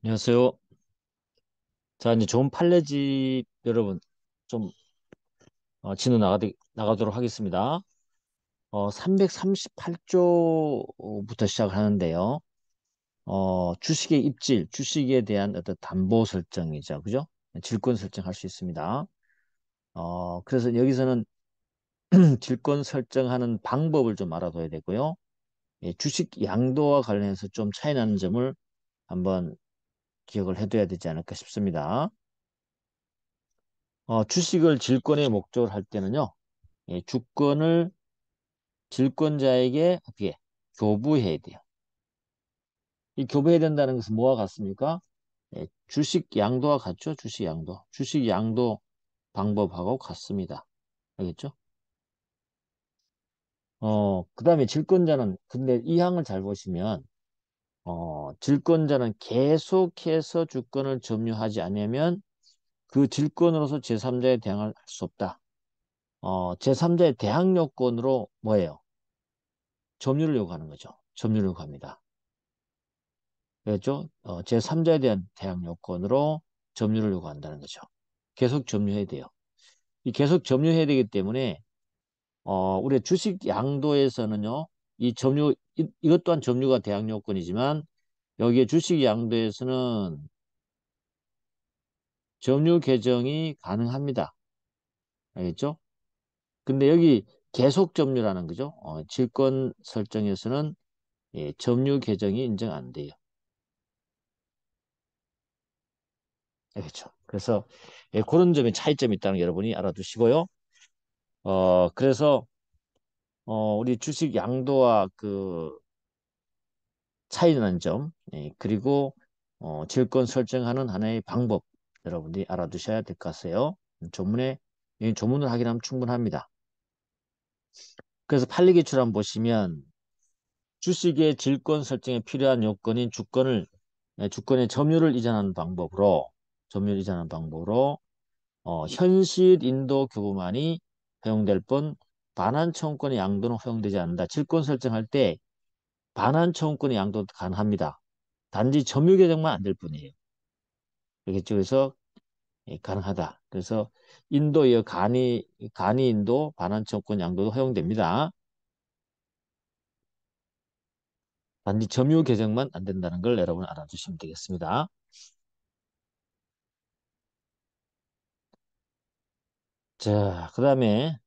안녕하세요. 자, 이제 좋은 판례집 여러분 좀 진호 나가도록 하겠습니다. 338조부터 시작하는데요. 주식의 입질, 주식에 대한 어떤 담보 설정이죠. 그죠? 질권 설정할 수 있습니다. 그래서 여기서는 질권 설정하는 방법을 좀 알아둬야 되고요. 예, 주식 양도와 관련해서 좀 차이 나는 점을 한번 기억을 해둬야 되지 않을까 싶습니다. 주식을 질권의 목적으로 할 때는요. 예, 주권을 질권자에게 어떻게 교부해야 돼요. 이 교부해야 된다는 것은 뭐와 같습니까? 예, 주식 양도와 같죠? 주식 양도. 주식 양도 방법하고 같습니다. 알겠죠? 그 다음에 질권자는, 근데 이 항을 잘 보시면, 질권자는 계속해서 주권을 점유하지 않으면 그 질권으로서 제3자에 대항을 할 수 없다. 제3자의 대항 요건으로 뭐예요? 점유를 요구하는 거죠. 점유를 요구합니다. 그렇죠? 제3자에 대한 대항 요건으로 점유를 요구한다는 거죠. 계속 점유해야 돼요. 이 계속 점유해야 되기 때문에 우리 주식 양도에서는요. 이 점유 이것 또한 점유가 대항 요건이지만 여기에 주식 양도에서는 점유 개정이 가능합니다. 알겠죠? 근데 여기 계속 점유라는 거죠. 질권 설정에서는 예, 점유 개정이 인정 안 돼요. 알겠죠? 그래서 예, 그런 점에 차이점이 있다는 거 여러분이 알아두시고요. 그래서 우리 주식 양도와 그 차이 나는 점, 예, 그리고 질권 설정하는 하나의 방법 여러분들이 알아두셔야 될 것 같아요. 조문에 이 조문을 확인하면 충분합니다. 그래서 판례기출 한번 보시면 주식의 질권 설정에 필요한 요건인 주권의 점유를 이전하는 방법으로 현실 인도 교부만이 허용될 뿐 반환 청구권의 양도는 허용되지 않는다. 질권 설정할 때 반환 청구권의 양도 가능합니다. 단지 점유 개정만 안 될 뿐이에요. 그렇겠죠. 그래서 예, 가능하다. 그래서 인도의 간이 인도 반환 청구권 양도도 허용됩니다. 단지 점유 개정만 안 된다는 걸 여러분 알아주시면 되겠습니다. 자, 그 다음에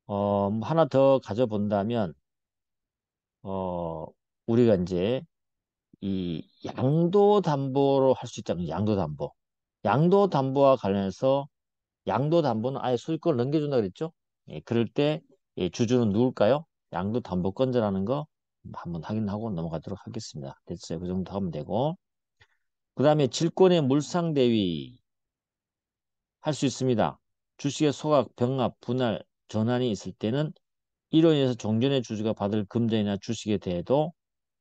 뭐 하나 더 가져본다면 어, 우리가 이제 이 양도담보로 할 수 있다면 양도담보. 양도담보와 관련해서 양도담보는 아예 소유권을 넘겨준다 그랬죠? 예, 그럴 때 예, 주주는 누굴까요? 양도담보권자라는 거 한번 확인하고 넘어가도록 하겠습니다. 됐어요. 그 정도 하면 되고. 그 다음에 질권의 물상대위 할 수 있습니다. 주식의 소각, 병합, 분할, 전환이 있을 때는 이로 인해서 종전의 주주가 받을 금전이나 주식에 대해도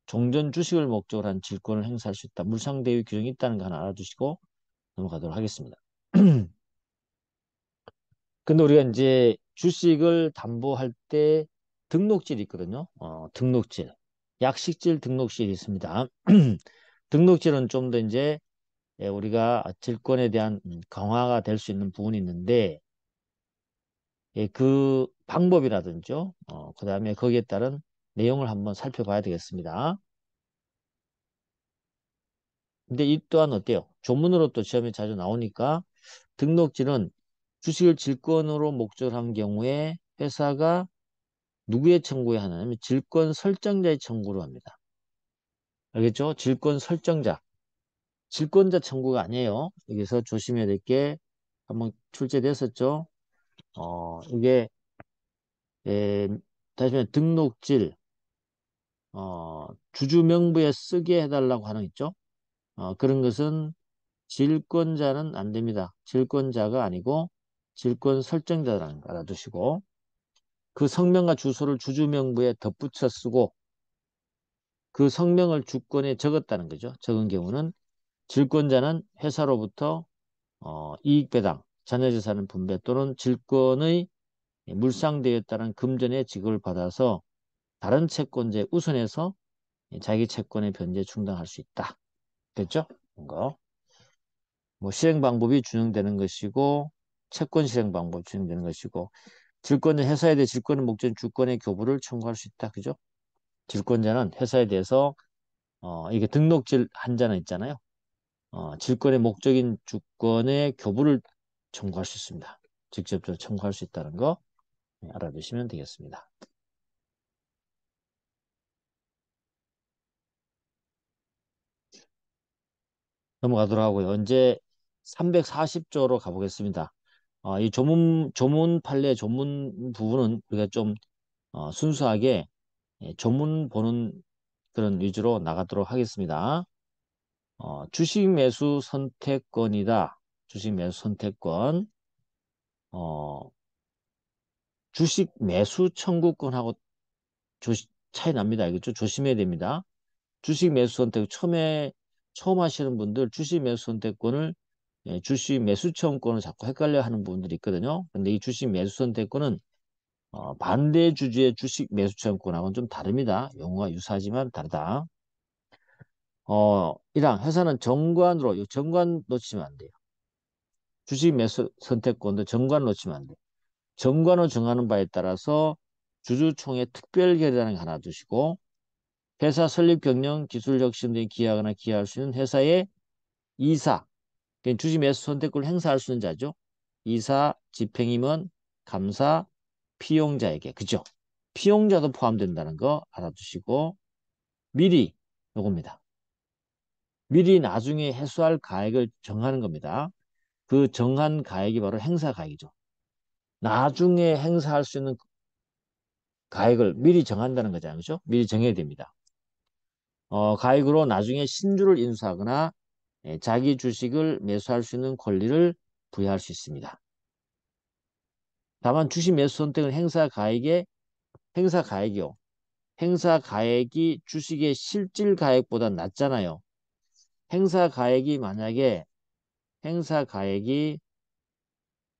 종전 주식을 목적으로 한 질권을 행사할 수 있다. 물상대위 규정이 있다는 거 하나 알아두시고 넘어가도록 하겠습니다. 근데 우리가 이제 주식을 담보할 때 등록질이 있거든요. 등록질. 약식질 등록실이 있습니다. 등록질은 좀 더 이제 예, 우리가 질권에 대한 강화가 될 수 있는 부분이 있는데 예, 그 방법이라든지 그 다음에 거기에 따른 내용을 한번 살펴봐야 되겠습니다. 근데 이 또한 어때요? 조문으로 또 시험에 자주 나오니까 등록질은 주식을 질권으로 목적으로 한 경우에 회사가 누구의 청구에 하냐면 질권 설정자의 청구로 합니다. 알겠죠? 질권 설정자. 질권자 청구가 아니에요. 여기서 조심해야 될 게 한번 출제됐었죠. 이게 에, 다시 말해 등록질 주주 명부에 쓰게 해달라고 하는 거 있죠. 그런 것은 질권자는 안 됩니다. 질권자가 아니고 질권 설정자라는 거 알아두시고 그 성명과 주소를 주주 명부에 덧붙여 쓰고 그 성명을 주권에 적었다는 거죠. 적은 경우는 질권자는 회사로부터 이익 배당, 자녀재산 분배 또는 질권의 물상대에 따른 금전의 지급을 받아서 다른 채권자에 우선해서 자기 채권의 변제 충당할 수 있다. 됐죠? 이거. 뭐 실행 방법이 준용되는 것이고 채권 실행 방법 준용되는 것이고 질권은 회사에 대해 질권의 목적인 주권의 교부를 청구할 수 있다. 그죠? 질권자는 회사에 대해서 이게 등록질 한 자는 있잖아요. 질권의 목적인 주권의 교부를 청구할 수 있습니다. 직접적으로 청구할 수 있다는 거 알아두시면 되겠습니다. 넘어가도록 하고요. 이제 340조로 가보겠습니다. 이 조문 판례 조문 부분은 우리가 좀 순수하게 조문 보는 그런 위주로 나가도록 하겠습니다. 주식 매수 선택권이다. 주식 매수 선택권. 어, 주식 매수 청구권하고 차이 납니다. 알겠죠? 조심해야 됩니다. 주식 매수 선택 처음 하시는 분들 주식 매수 선택권을 주식 매수 청구권을 자꾸 헷갈려 하는 분들이 있거든요. 근데 이 주식 매수 선택권은 반대 주주의 주식 매수 청구권하고는 좀 다릅니다. 용어가 유사하지만 다르다. 1항 회사는 정관으로 이 정관 놓치면 안 돼요. 주식 매수 선택권도 정관 놓치면 안 돼요. 정관으로 정하는 바에 따라서 주주총회 특별 결의라는 거 하나 두시고 회사 설립 경영 기술 혁신 등에 기여하거나 기여할 수 있는 회사의 이사 그러니까 주식 매수 선택권을 행사할 수 있는 자죠. 이사, 집행임원, 감사, 피용자에게 그죠? 피용자도 포함된다는 거 알아두시고 미리 요겁니다. 미리 나중에 회수할 가액을 정하는 겁니다. 그 정한 가액이 바로 행사 가액이죠. 나중에 행사할 수 있는 가액을 미리 정한다는 거잖아요. 그죠? 미리 정해야 됩니다. 가액으로 나중에 신주를 인수하거나 자기 주식을 매수할 수 있는 권리를 부여할 수 있습니다. 다만 주식 매수 선택은 행사 가액이요. 행사 가액이 주식의 실질 가액보다 낮잖아요. 행사 가액이 만약에 행사 가액이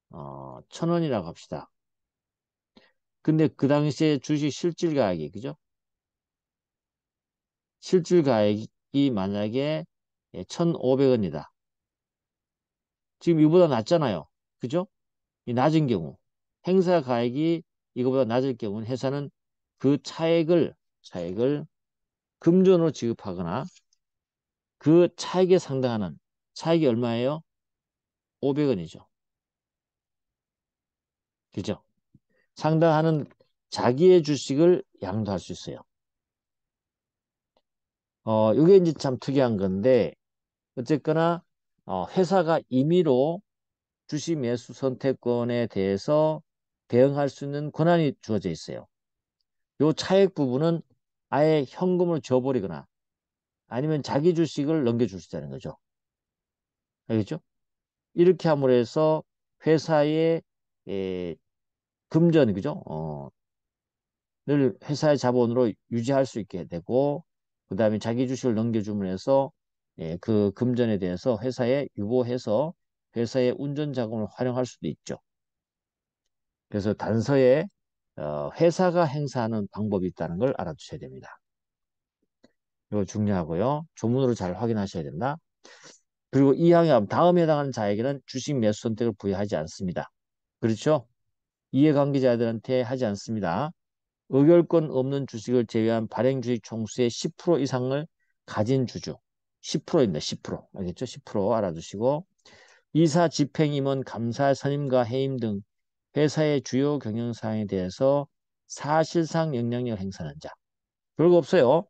1,000원이라고 합시다. 근데 그 당시에 주식 실질 가액이 그죠? 실질 가액이 만약에 1,500원이다. 지금 이보다 낮잖아요. 그죠? 이 낮은 경우 행사 가액이 이거보다 낮을 경우는 회사는 그 차액을 금전으로 지급하거나 그 차액에 상당하는 차액이 얼마예요? 500원이죠. 그죠? 상당하는 자기의 주식을 양도할 수 있어요. 이게 이제 참 특이한 건데 어쨌거나 회사가 임의로 주식 매수 선택권에 대해서 대응할 수 있는 권한이 주어져 있어요. 요 차액 부분은 아예 현금을 줘버리거나 아니면 자기 주식을 넘겨줄 수 있다는 거죠. 알겠죠? 이렇게 함으로 해서 회사의 에, 금전, 그죠? 를 회사의 자본으로 유지할 수 있게 되고, 그 다음에 자기 주식을 넘겨줌으로 해서 그 금전에 대해서 회사에 유보해서 회사의 운전 자금을 활용할 수도 있죠. 그래서 단서에 회사가 행사하는 방법이 있다는 걸 알아두셔야 됩니다. 이거 중요하고요. 조문으로 잘 확인하셔야 된다. 그리고 이 항의 다음에 해당하는 자에게는 주식 매수 선택을 부여하지 않습니다. 그렇죠? 이해관계자들한테 하지 않습니다. 의결권 없는 주식을 제외한 발행주식 총수의 10% 이상을 가진 주주. 10%입니다. 10%. 알겠죠? 10% 알아두시고 이사 집행임원 감사 선임과 해임 등 회사의 주요 경영사항에 대해서 사실상 영향력을 행사하는 자. 별거 없어요.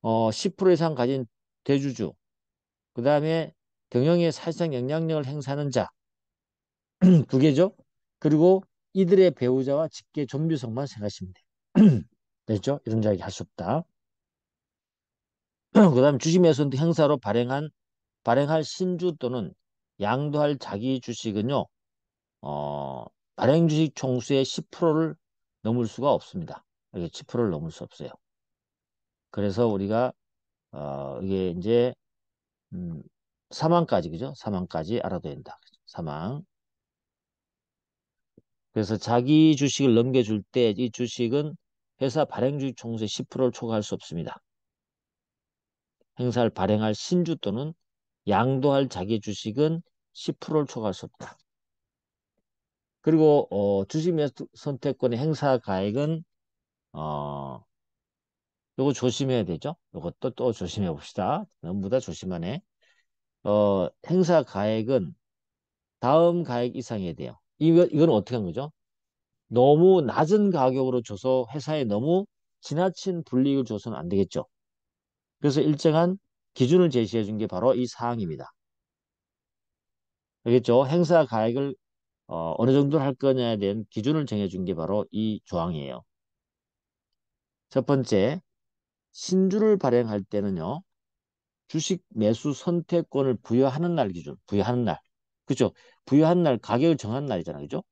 10% 이상 가진 대주주. 그 다음에 경영에 사실상 영향력을 행사하는 자. 두 개죠. 그리고 이들의 배우자와 직계 존비속만 생각하시면 돼요. 됐죠? 이런 이야기 할 수 없다. 그 다음 주식 매수 행사로 발행할 신주 또는 양도할 자기 주식은요, 발행 주식 총수의 10%를 넘을 수가 없습니다. 이게 10%를 넘을 수 없어요. 그래서 우리가, 이게 이제, 사망까지, 그죠? 사망까지 알아둬야 된다. 사망. 그래서 자기 주식을 넘겨줄 때 이 주식은 회사 발행주식 총수의 10%를 초과할 수 없습니다. 행사를 발행할 신주 또는 양도할 자기 주식은 10%를 초과할 수 없다. 그리고 주식 매수 선택권의 행사 가액은 어, 요거 조심해야 되죠. 요것도 또 조심해 봅시다. 너무 다 조심하네. 행사 가액은 다음 가액 이상이어야 돼요. 이건 어떻게 한 거죠? 너무 낮은 가격으로 줘서 회사에 너무 지나친 불이익을 줘서는 안 되겠죠. 그래서 일정한 기준을 제시해 준 게 바로 이 사항입니다. 알겠죠? 행사 가액을 어느 정도 할 거냐에 대한 기준을 정해 준 게 바로 이 조항이에요. 첫 번째, 신주를 발행할 때는요. 주식 매수 선택권을 부여하는 날 기준, 부여하는 날. 그죠? 부여한 날, 가격을 정한 날이잖아요. 그죠?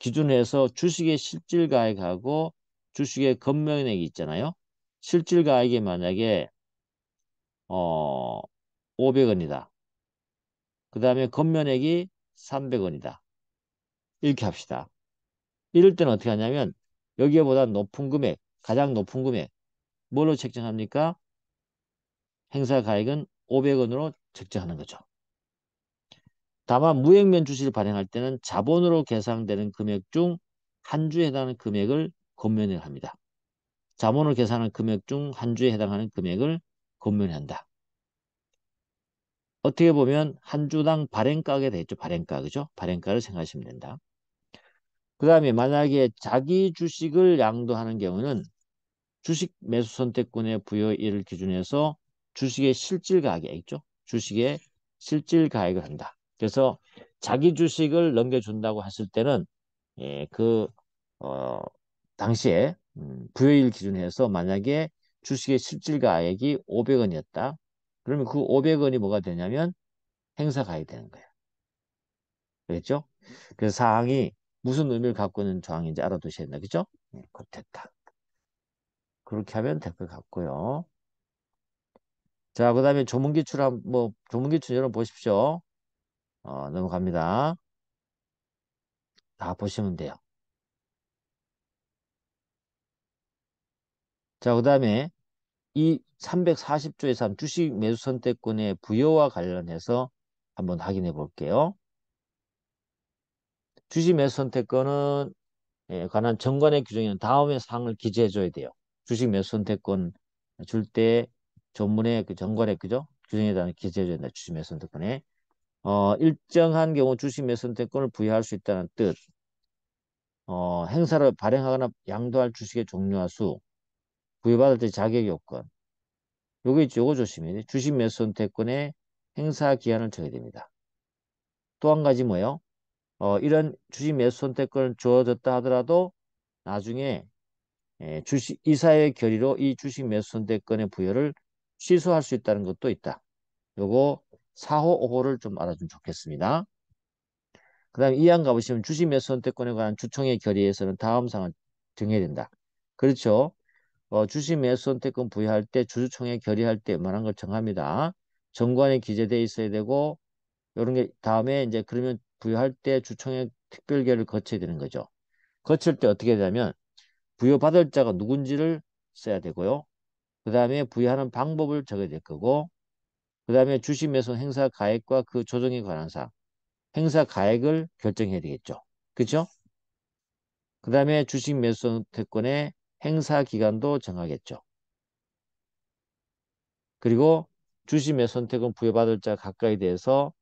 기준에서 주식의 실질 가액하고 주식의 검매액이 있잖아요. 실질 가액이 만약에 어 500원이다. 그 다음에 검매액이 300원이다. 이렇게 합시다. 이럴 때는 어떻게 하냐면 여기보다 높은 금액, 가장 높은 금액 뭘로 책정합니까? 행사 가액은 500원으로 책정하는 거죠. 다만 무액면 주식을 발행할 때는 자본으로 계상되는 금액 중 한 주에 해당하는 금액을 검면을 합니다. 자본으로 계산한 금액 중 한 주에 해당하는 금액을 검면한다. 어떻게 보면 한 주당 발행가가 되겠죠. 발행가, 그죠? 발행가를 생각하시면 된다. 그 다음에 만약에 자기 주식을 양도하는 경우는 주식 매수 선택권의 부여일을 기준해서 주식의 실질 가액이 있죠. 주식의 실질 가액을 한다. 그래서 자기 주식을 넘겨준다고 했을 때는 예, 어, 당시에 부여일 기준해서 만약에 주식의 실질 가액이 500원이었다. 그러면 그 500원이 뭐가 되냐면 행사 가액이 되는 거예요. 그랬죠? 그래서 사항이 무슨 의미를 갖고 있는 조항인지 알아두셔야 된다. 그죠? 네, 그렇게 됐다. 그렇게 하면 될 것 같고요. 자, 그 다음에 조문기출 조문기출 여러분 보십시오. 넘어갑니다. 다 보시면 돼요. 자, 그 다음에 이 340조의 3 주식 매수 선택권의 부여와 관련해서 한번 확인해 볼게요. 주식 매수 선택권은 관한 정관의 규정에는 다음의 사항을 기재해 줘야 돼요. 주식 매수 선택권 줄 때 전문의 그 정관의 그죠? 규정에 대한 기재해 줘야 된다. 주식 매수 선택권에. 일정한 경우 주식 매수 선택권을 부여할 수 있다는 뜻. 행사를 발행하거나 양도할 주식의 종류와 수, 부여받을 때 자격 요건. 요거 있죠. 요거 조심해야 돼. 주식 매수 선택권의 행사 기한을 정해야 됩니다. 또 한 가지 뭐예요? 이런 주식 매수 선택권을 주어졌다 하더라도 나중에 이사의 결의로 이 주식 매수 선택권의 부여를 취소할 수 있다는 것도 있다. 요거 4호, 5호를 좀 알아주면 좋겠습니다. 그 다음에 이항 가보시면 주식 매수 선택권에 관한 주총의 결의에서는 다음 사항을 정해야 된다. 그렇죠. 주식 매수 선택권 부여할 때 주주총회 결의할 때 웬만한 걸 정합니다. 정관에 기재되어 있어야 되고 이런 게 다음에 이제 그러면 부여할 때 주총회 특별결의를 거쳐야 되는 거죠. 거칠 때 어떻게 되냐면 부여받을 자가 누군지를 써야 되고요. 그 다음에 부여하는 방법을 적어야 될 거고 그 다음에 주식 매수 행사 가액과 그 조정에 관한 사항 행사 가액을 결정해야 되겠죠. 그렇죠? 그 다음에 주식 매수 선택권의 행사 기간도 정하겠죠. 그리고 주식 매수 선택권 부여받을 자 각각에 대해서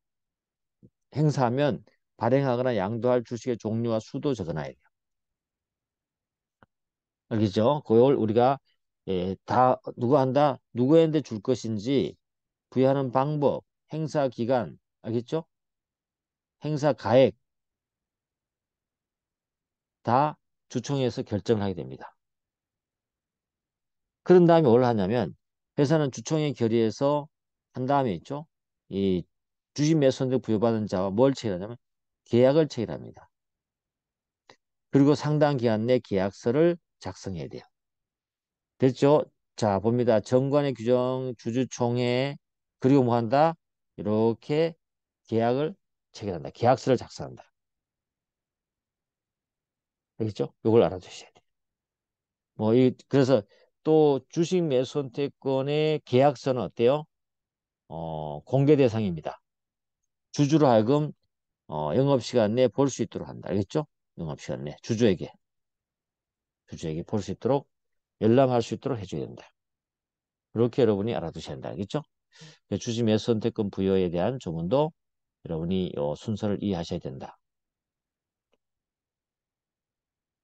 행사하면 발행하거나 양도할 주식의 종류와 수도 적어놔야 돼요. 알겠죠? 그걸 우리가 다 누가 한다? 누구한테 줄 것인지 부여하는 방법, 행사 기간, 알겠죠? 행사 가액 다 주총에서 결정을 하게 됩니다. 그런 다음에 뭘 하냐면 회사는 주총회 결의해서 한 다음에 있죠. 이 주식 매수 선택 부여받은 자와 뭘 체결하냐면 계약을 체결합니다. 그리고 상당 기간 내 계약서를 작성해야 돼요. 됐죠? 자, 봅니다. 정관의 규정, 주주총회, 그리고 뭐 한다? 이렇게 계약을 체결한다. 계약서를 작성한다. 알겠죠? 이걸 알아두셔야 돼요. 그래서 또 주식 매수 선택권의 계약서는 어때요? 공개 대상입니다. 주주로 하여금 영업시간 내에 볼 수 있도록 한다. 알겠죠? 영업시간 내 주주에게 볼 수 있도록 열람할 수 있도록 해줘야 된다. 그렇게 여러분이 알아두셔야 한다. 알겠죠? 주식 매수 선택권 부여에 대한 조문도 여러분이 요 순서를 이해하셔야 된다.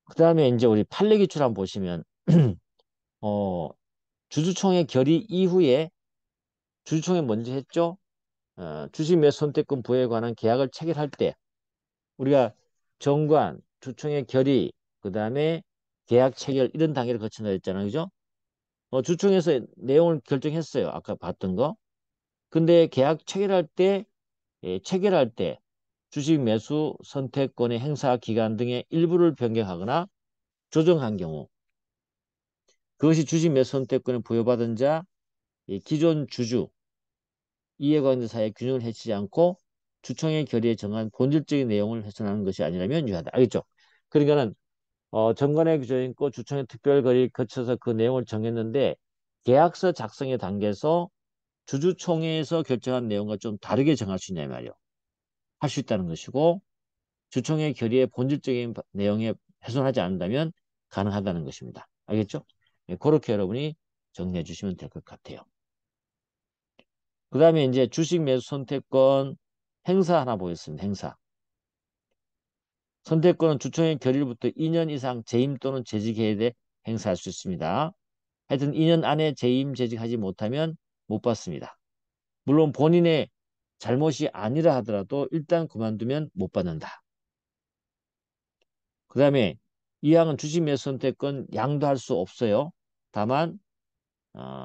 그 다음에 이제 우리 판례 기출 한번 보시면 어, 주주총회 결의 이후에 주주총회 먼저 했죠? 주식 매수 선택권 부여에 관한 계약을 체결할 때 우리가 정관, 주총회 결의, 그 다음에 계약 체결 이런 단계를 거친다 했잖아요. 그죠? 주총에서 내용을 결정했어요. 아까 봤던 거. 근데 계약 체결할 때, 체결할 때 주식 매수 선택권의 행사 기간 등의 일부를 변경하거나 조정한 경우 그것이 주식 매수 선택권을 부여받은 자, 기존 주주, 이해관계사의 균형을 해치지 않고 주총의 결의에 정한 본질적인 내용을 훼손하는 것이 아니라면 유효하다. 알겠죠? 그러니까는 정관의 규정이 있고 주총의 특별결의 거쳐서 그 내용을 정했는데 계약서 작성의 단계에서 주주총회에서 결정한 내용과 좀 다르게 정할 수 있냐 말이요. 할 수 있다는 것이고 주총의 결의의 본질적인 내용에 훼손하지 않는다면 가능하다는 것입니다. 알겠죠? 네, 그렇게 여러분이 정리해 주시면 될 것 같아요. 그 다음에 이제 주식 매수 선택권 행사 하나 보겠습니다. 행사. 선택권은 주총의 결의로부터 2년 이상 재임 또는 재직해야 돼 행사할 수 있습니다. 하여튼 2년 안에 재임 재직하지 못하면 못 받습니다. 물론 본인의 잘못이 아니라 하더라도 일단 그만두면 못 받는다. 그 다음에 이 항은 주식 매수 선택권 양도할 수 없어요. 다만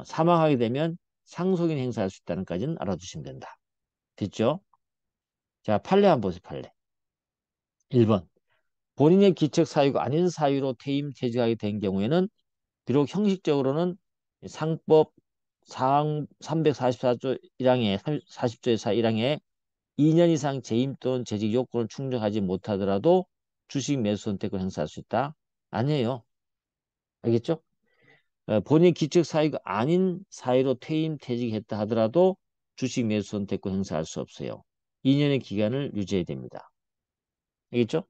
사망하게 되면 상속인 행사할 수 있다는 까지는 알아두시면 된다. 됐죠? 자, 판례 한번 보세요. 판례. 1번. 본인의 기책 사유가 아닌 사유로 퇴임 퇴직하게 된 경우에는 비록 형식적으로는 상법 사항 344조 1항에 40조의 사 1항에 2년 이상 재임 또는 재직 요건을 충족하지 못하더라도 주식 매수 선택을 행사할 수 있다. 아니에요. 알겠죠? 본인 기책 사유가 아닌 사유로 퇴임 퇴직했다 하더라도 주식 매수 선택권 행사할 수 없어요. 2년의 기간을 유지해야 됩니다. 알겠죠?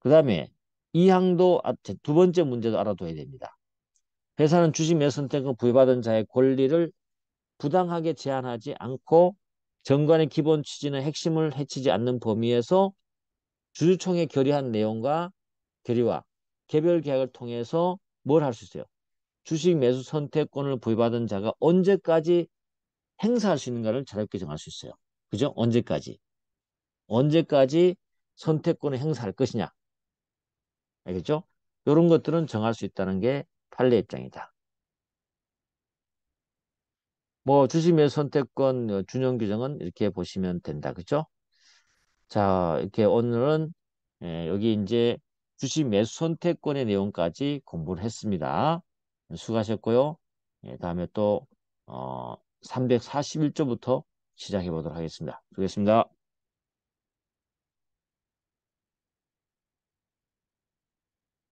그 다음에 이 항도 두 번째 문제도 알아둬야 됩니다. 회사는 주식 매수 선택권 부여받은 자의 권리를 부당하게 제한하지 않고 정관의 기본 취지는 핵심을 해치지 않는 범위에서 주주총회 결의한 내용과 결의와 개별 계약을 통해서 뭘 할 수 있어요? 주식 매수 선택권을 부여받은 자가 언제까지 행사할 수 있는가를 자유롭게 정할 수 있어요. 그죠? 언제까지? 언제까지 선택권을 행사할 것이냐? 알겠죠? 이런 것들은 정할 수 있다는 게 판례 입장이다. 뭐 주식 매수 선택권 준용 규정은 이렇게 보시면 된다. 그죠? 자, 이렇게 오늘은 여기 이제 주식 매수 선택권의 내용까지 공부를 했습니다. 수고하셨고요. 다음에 또 341조부터 시작해 보도록 하겠습니다. 수고했습니다.